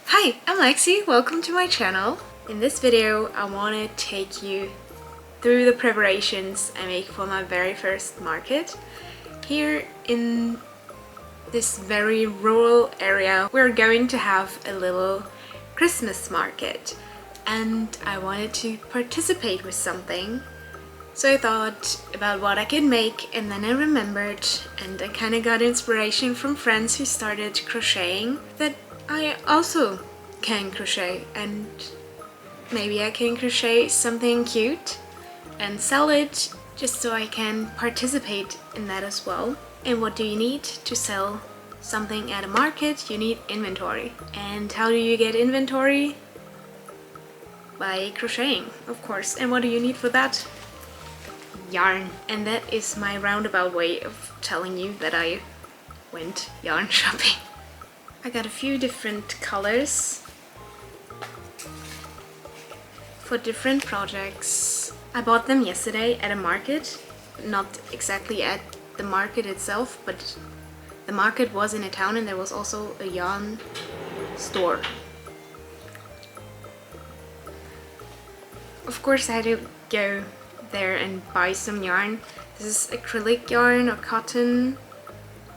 Hi, I'm Lexi, welcome to my channel. In this video I want to take you through the preparations I make for my very first market. Here in this very rural area we're going to have a little Christmas market and I wanted to participate with something. So I thought about what I could make, and then I remembered, and I kind of got inspiration from friends who started crocheting, that I also can crochet, and maybe I can crochet something cute and sell it just so I can participate in that as well. And what do you need to sell something at a market? You need inventory. And how do you get inventory? By crocheting, of course. And what do you need for that? Yarn. And that is my roundabout way of telling you that I went yarn shopping. I got a few different colors for different projects. I bought them yesterday at a market, not exactly at the market itself, but the market was in a town and there was also a yarn store. Of course I had to go there and buy some yarn. This is acrylic yarn or cotton,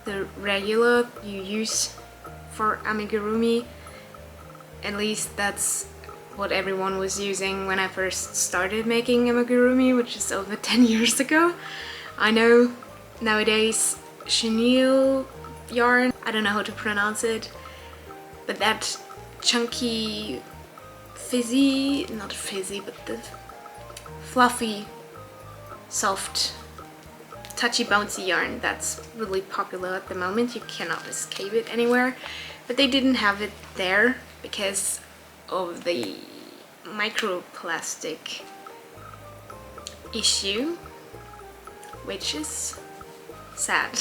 the regular you use for amigurumi. At least that's what everyone was using when I first started making amigurumi, which is over 10 years ago. I know nowadays chenille yarn, I don't know how to pronounce it, but that chunky fizzy, not fizzy, but the fluffy, soft, touchy bouncy yarn that's really popular at the moment. You cannot escape it anywhere, but they didn't have it there because of the microplastic issue, which is sad,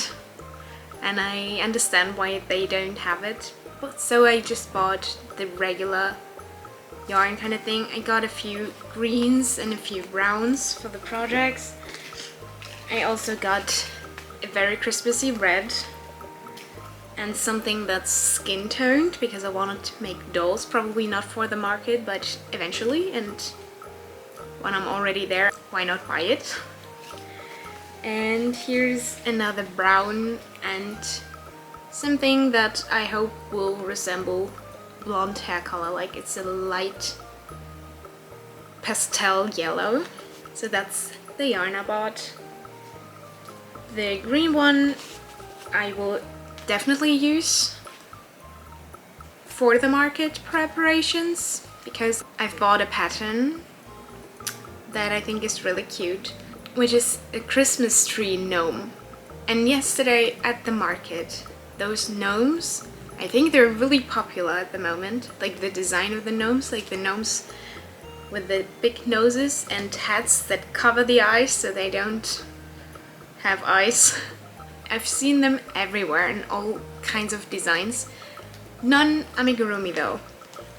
and I understand why they don't have it. But so I just bought the regular yarn kind of thing. I got a few greens and a few browns for the projects. I also got a very Christmassy red and something that's skin toned because I wanted to make dolls, probably not for the market but eventually, and when I'm already there, why not buy it? And here's another brown and something that I hope will resemble blonde hair color, like it's a light pastel yellow. So that's the yarn I bought. The green one I will definitely use for the market preparations because I've bought a pattern that I think is really cute, which is a Christmastree gnome. And yesterday at the market, those gnomes, I think they're really popular at the moment, like the design of the gnomes, like the gnomes with the big noses and hats that cover the eyes so they don't have eyes. I've seen them everywhere in all kinds of designs. None amigurumi though.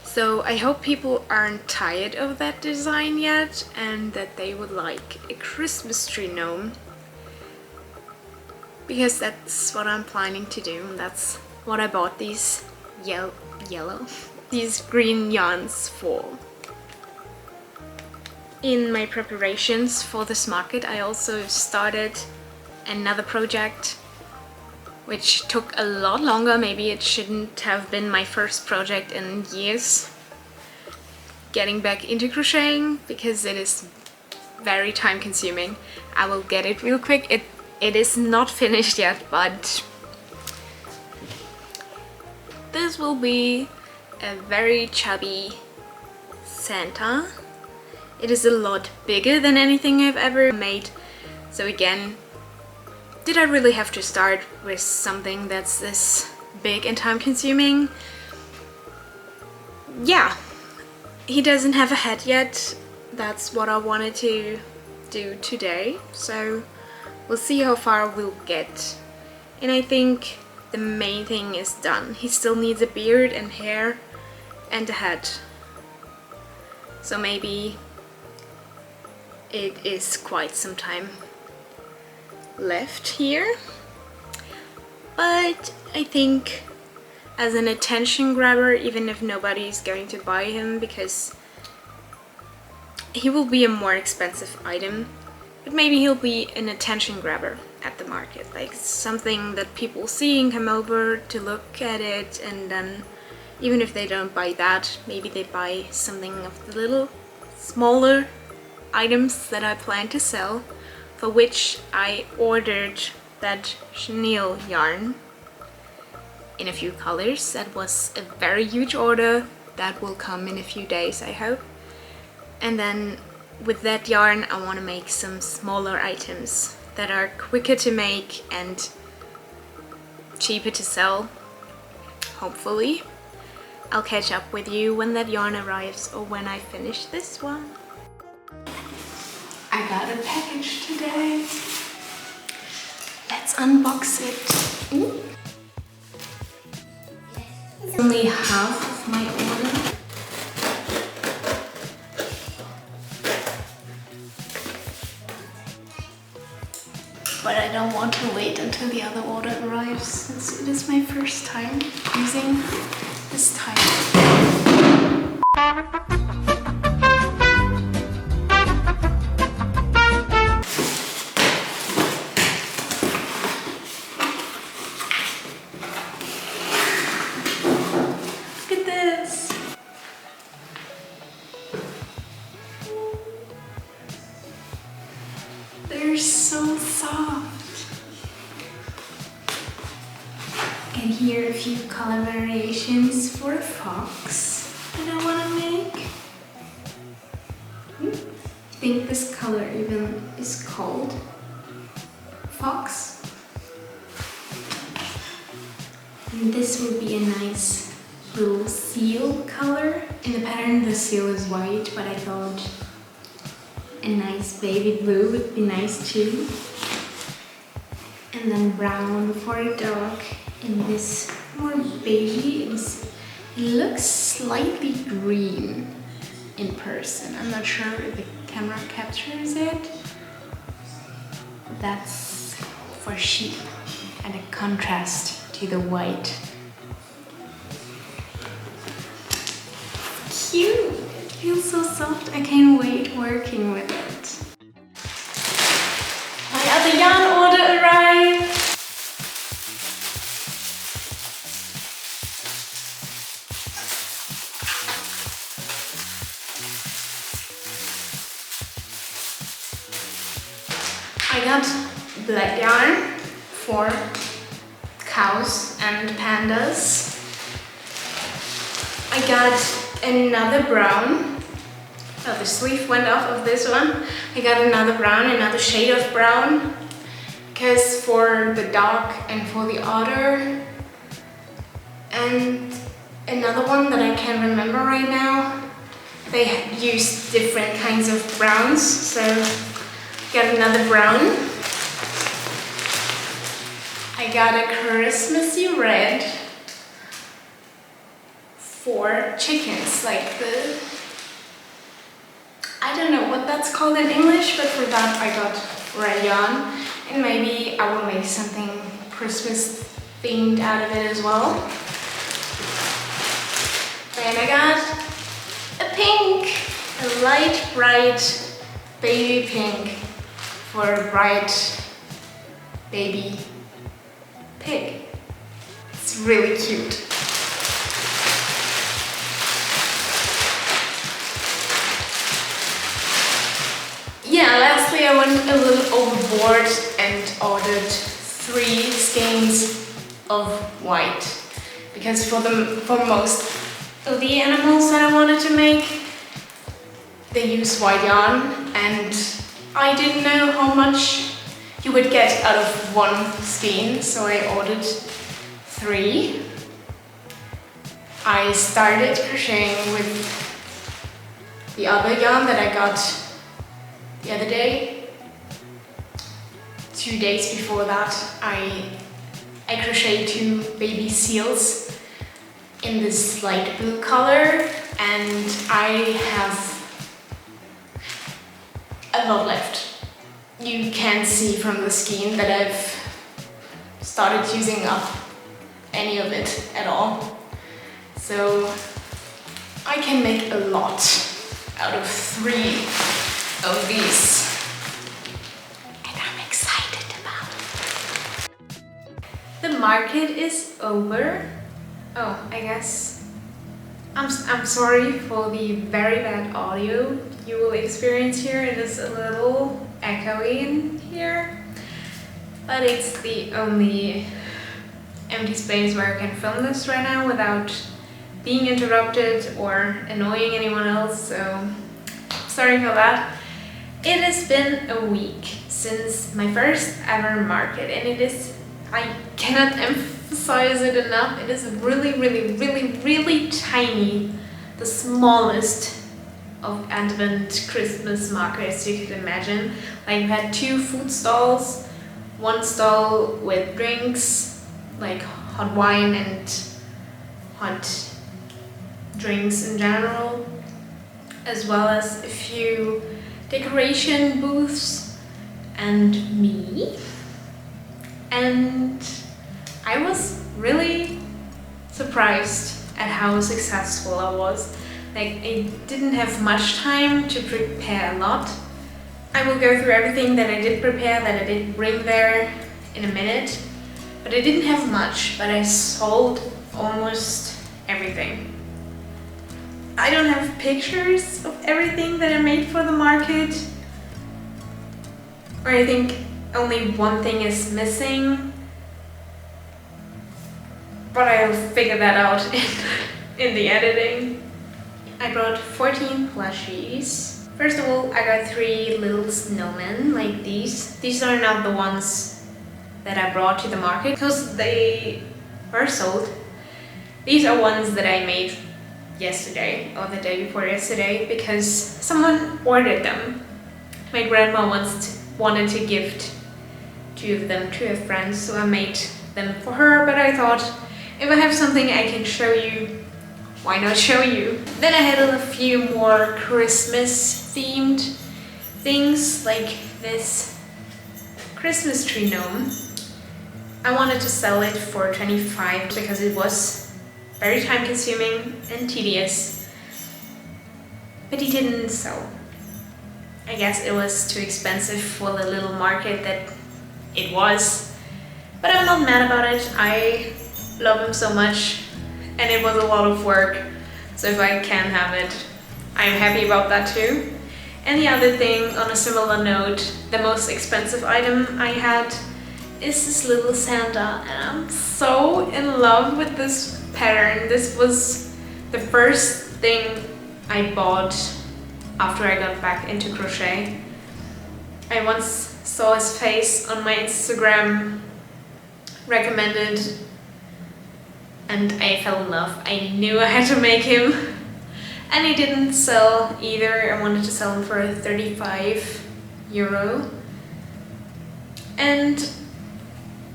So I hope people aren't tired of that design yet and that they would like a Christmas tree gnome, because that's what I'm planning to do, and that's what I bought these these green yarns for. In my preparations for this market I also started another project which took a lot longer. Maybe it shouldn't have been my first project in years, getting back into crocheting, because it is very time consuming. I will get it real quick. It is not finished yet, but this will be a very chubby Santa. It is a lot bigger than anything I've ever made. So again, did I really have to start with something that's this big and time consuming? Yeah, he doesn't have a head yet. That's what I wanted to do today. So we'll see how far we'll get. And I think the main thing is done. He still needs a beard and hair and a head. So maybe it is quite some time left here. But I think as an attention grabber, even if nobody's going to buy him, because he will be a more expensive item, but maybe he'll be an attention grabber at the market, like something that people see and come over to look at it, and then even if they don't buy that, maybe they buy something of the little smaller items that I plan to sell, for which I ordered that chenille yarn in a few colors. That was a very huge order that will come in a few days, I hope. And then with that yarn I want to make some smaller items that are quicker to make and cheaper to sell, hopefully. I'll catch up with you when that yarn arrives or when I finish this one. I got a package today. Let's unbox it. Ooh. It's only half of my order. But I don't want to wait until the other order arrives, since it is my first time using this type. Look at this! They're so soft. And here are a few color variations for a fox that I want to make. I think this color even is called fox. And this would be a nice little seal color. In the pattern the seal is white, but I thought a nice baby blue would be nice too. And then brown for a dog. In this more beige, it looks slightly green in person. I'm not sure if the camera captures it. That's for sheep and a contrast to the white. Cute! It feels so soft. I can't wait working with it. My other yarn order arrived! I got black yarn for cows and pandas. I got another brown. Oh, the sleeve went off of this one. I got another brown, another shade of brown. Because for the dog and for the otter. And another one that I can't remember right now. They used different kinds of browns, so got another brown. I got a Christmassy red for chickens, like the... I don't know what that's called in English, but for that I got red yarn. And maybe I will make something Christmas themed out of it as well. Then I got a pink, a light bright baby pink for a bright baby pig. It's really cute. Yeah, lastly I went a little overboard and ordered 3 skeins of white, because for most of the animals that I wanted to make, they use white yarn, and I didn't know how much you would get out of 1 skein, so I ordered 3. I started crocheting with the other yarn that I got the other day. 2 days before that, I crocheted 2 baby seals in this light blue color, and I have a lot left. You can't see from the skein that I've started using up any of it at all. so I can make a lot out of 3 of these. And I'm excited about it. The market is over. Oh, I guess I'm sorry for the very bad audio you will experience here. It is a little echoey in here, but it's the only empty space where I can film this right now without being interrupted or annoying anyone else, so sorry for that. It has been a week since my first ever market, and it is, I cannot emphasize it enough, it is really tiny, the smallest of Advent Christmas markets you could imagine. Like, we had 2 food stalls, 1 stall with drinks, like hot wine and hot drinks in general, as well as a few decoration booths and me. And I was really surprised at how successful I was. Like, I didn't have much time to prepare a lot. I will go through everything that I did prepare, that I did bring there in a minute. But I didn't have much, but I sold almost everything. I don't have pictures of everything that I made for the market. Or I think only one thing is missing. But I'll figure that out in the editing. I brought 14 plushies. First of all, I got 3 little snowmen like these. These are not the ones that I brought to the market because they were sold. These are ones that I made yesterday or the day before yesterday because someone ordered them. My grandma wanted to gift 2 of them to a friend, so I made them for her, but I thought if I have something I can show you, why not show you? Then I had a few more Christmas themed things, like this Christmastree gnome. I wanted to sell it for 25 because it was very time consuming and tedious, but he didn't sell. I guess it was too expensive for the little market that it was, but I'm not mad about it. I love him so much and it was a lot of work, so if I can have it, I'm happy about that too. And the other thing, on a similar note, the most expensive item I had is this little Santa, and I'm so in love with this pattern. This was the first thing I bought after I got back into crochet. I once saw his face on my Instagram recommended and I fell in love. I knew I had to make him, and he didn't sell either. I wanted to sell him for €35. And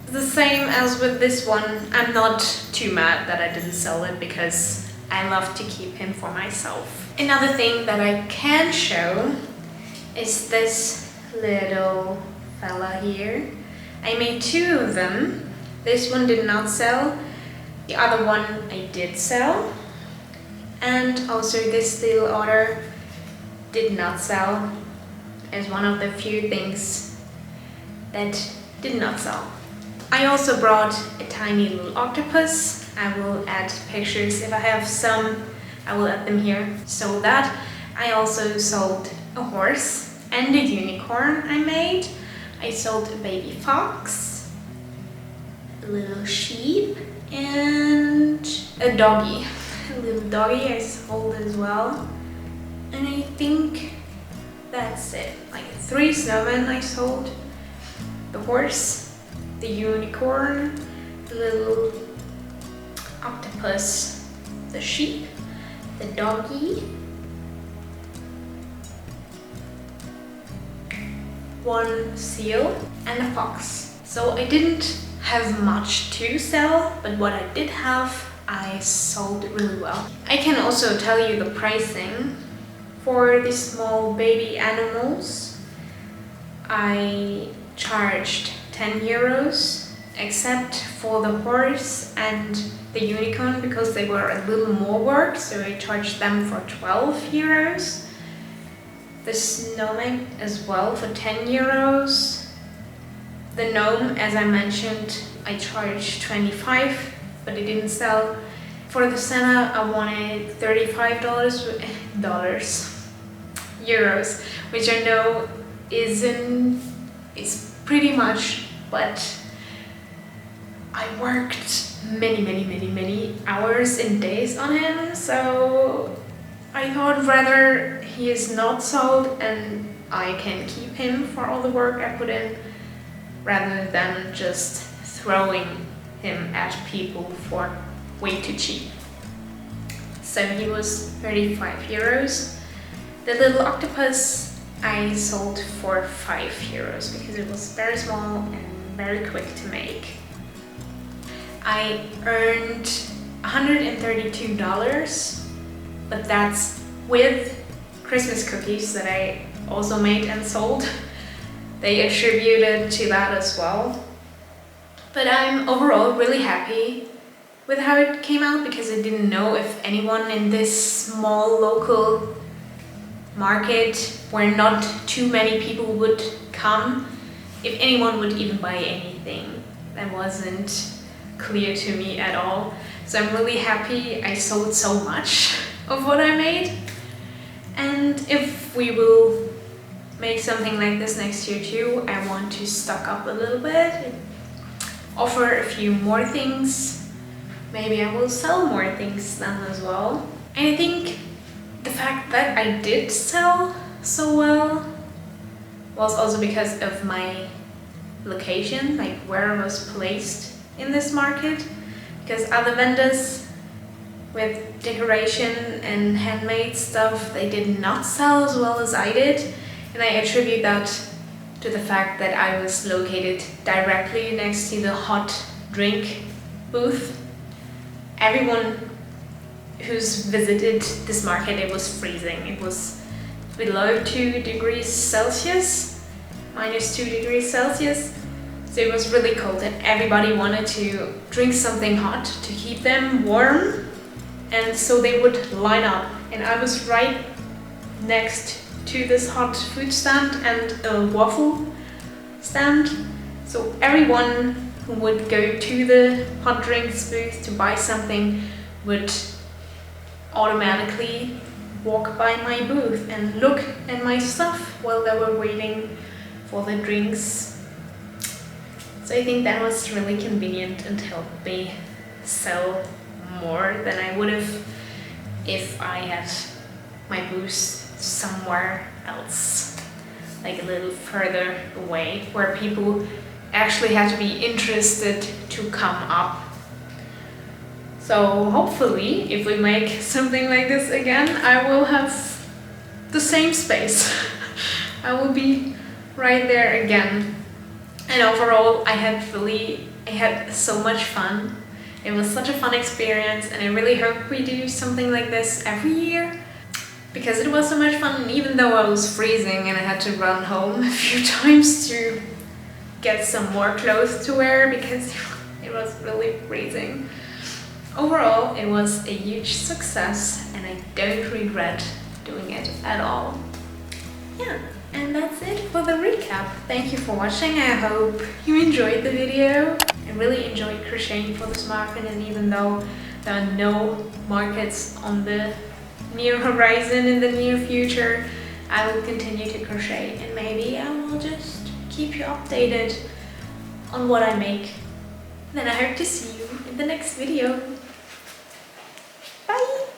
the same as with this one, I'm not too mad that I didn't sell it because I love to keep him for myself. Another thing that I can show is this little fella here. I made 2 of them. This one did not sell. The other one I did sell. And also this little otter did not sell. It's one of the few things that did not sell. I also brought a tiny little octopus. I will add pictures if I have some. I will add them here. So that I also sold a horse and a unicorn I made. I sold a baby fox, a little sheep, and a doggy. A little doggy I sold as well. And I think that's it. Like 3 snowmen I sold. The horse, the unicorn, the little octopus, the sheep, the doggy, 1 seal, and a fox. So I didn't have much to sell, but what I did have, I sold really well. I can also tell you the pricing. For the small baby animals, I charged €10 except for the horse and the unicorn because they were a little more work, so I charged them for 12 euros. The Snowman as well for 10 euros. The Gnome, as I mentioned, I charged 25, but it didn't sell. For the Santa, I wanted euros, which I know is pretty much, but I worked many hours and days on him, so I thought rather he is not sold and I can keep him for all the work I put in, rather than just throwing him at people for way too cheap. So he was 35 euros. The little octopus I sold for 5 euros because it was very small and very quick to make. I earned $132, but that's with Christmas cookies that I also made and sold. They attributed to that as well. But I'm overall really happy with how it came out because I didn't know if anyone in this small local market where not too many people would come, if anyone would even buy anything. That wasn't clear to me at all. So I'm really happy I sold so much of what I made. And if we will make something like this next year too, I want to stock up a little bit, offer a few more things. Maybe I will sell more things then as well. And I think the fact that I did sell so well was also because of my location, like where I was placed in this market, because other vendors with decoration and handmade stuff, they did not sell as well as I did, and I attribute that to the fact that I was located directly next to the hot drink booth. Everyone who's visited this market, it was freezing. It was below 2 degrees Celsius, minus 2 degrees Celsius. So it was really cold and everybody wanted to drink something hot to keep them warm, and so they would line up, and I was right next to this hot food stand and a waffle stand. So everyone who would go to the hot drinks booth to buy something would automatically walk by my booth and look at my stuff while they were waiting for the drinks. So I think that was really convenient and helped me sell more than I would have if I had my booth somewhere else, like a little further away, where people actually had to be interested to come up. So hopefully, if we make something like this again, I will have the same space. I will be right there again. And overall, I had so much fun. It was such a fun experience, and I really hope we do something like this every year, because it was so much fun. And even though I was freezing and I had to run home a few times to get some more clothes to wear because it was really freezing. Overall, it was a huge success and I don't regret doing it at all. Yeah, and that's it for the recap. Thank you for watching. I hope you enjoyed the video. I really enjoyed crocheting for this market, and even though there are no markets on the near horizon in the near future, I will continue to crochet, and maybe I will just keep you updated on what I make. Then I hope to see you in the next video.